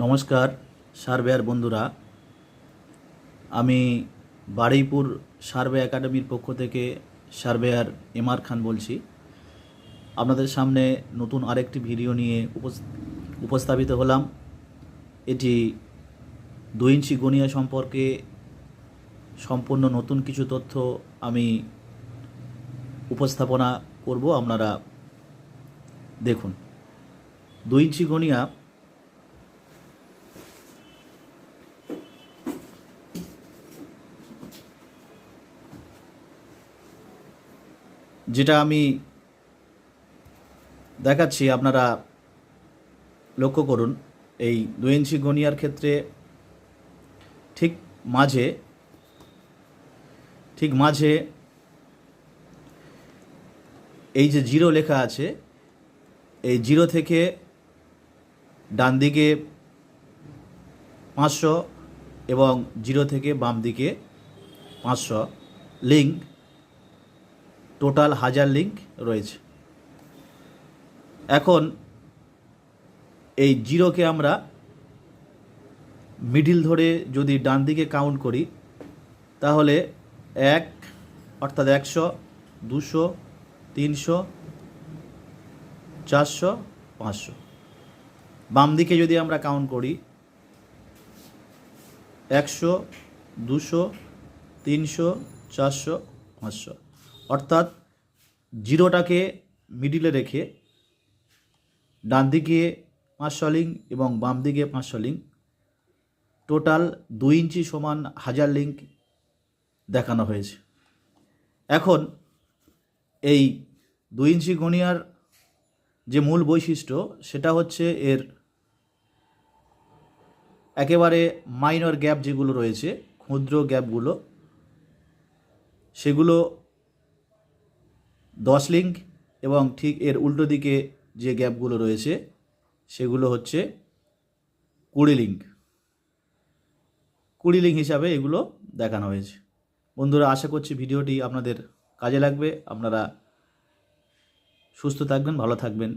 নমস্কার সার্ভেয়ার বন্ধুরা, আমি বারুইপুর সার্ভে একাডেমির পক্ষ থেকে সার্ভেয়ার এমআর খান বলছি। আপনাদের সামনে নতুন আরেকটি ভিডিও নিয়ে উপস্থাপিত হলাম। এটি 2 ইঞ্চি গনিয়া সম্পর্কে সম্পূর্ণ নতুন কিছু তথ্য আমি উপস্থাপনা করব। আপনারা দেখুন। 2 ইঞ্চি গনিয়া যেটা আমি দেখাচ্ছি, আপনারা লক্ষ্য করুন। এই 2 ইঞ্চি গনিয়ার ক্ষেত্রে ঠিক মাঝে এই যে জিরো লেখা আছে, এই জিরো থেকে ডান দিকে 500 এবং জিরো থেকে বাম দিকে 500 লিঙ্ক, টোটাল 1000 লিঙ্ক রয়েছে। এখন এই জিরোকে আমরা মিডিল ধরে যদি ডান দিকে কাউন্ট করি, তাহলে 1 অর্থাৎ 100, 200, 300, 400, 500। বাম দিকে যদি আমরা কাউন্ট করি 100, 200, 300, 400, 500, অর্থাৎ জিরোটাকে মিডিলে রেখে ডান দিকে 500 লিঙ্ক এবং বাম দিকে 500 লিঙ্ক, টোটাল 2 ইঞ্চি সমান 1000 লিঙ্ক দেখানো হয়েছে। এখন এই 2 ইঞ্চি গনিয়ার যে মূল বৈশিষ্ট্য, সেটা হচ্ছে এর একেবারে মাইনর গ্যাপ যেগুলো রয়েছে, ক্ষুদ্র গ্যাপগুলো, সেগুলো 10 লিঙ্ক, এবং ঠিক এর উল্টো দিকে যে গ্যাপগুলো রয়েছে সেগুলো হচ্ছে 20 লিঙ্ক। 20 লিঙ্ক হিসাবে এগুলো দেখানো হয়েছে। বন্ধুরা, আশা করছি ভিডিওটি আপনাদের কাজে লাগবে। আপনারা সুস্থ থাকবেন, ভালো থাকবেন।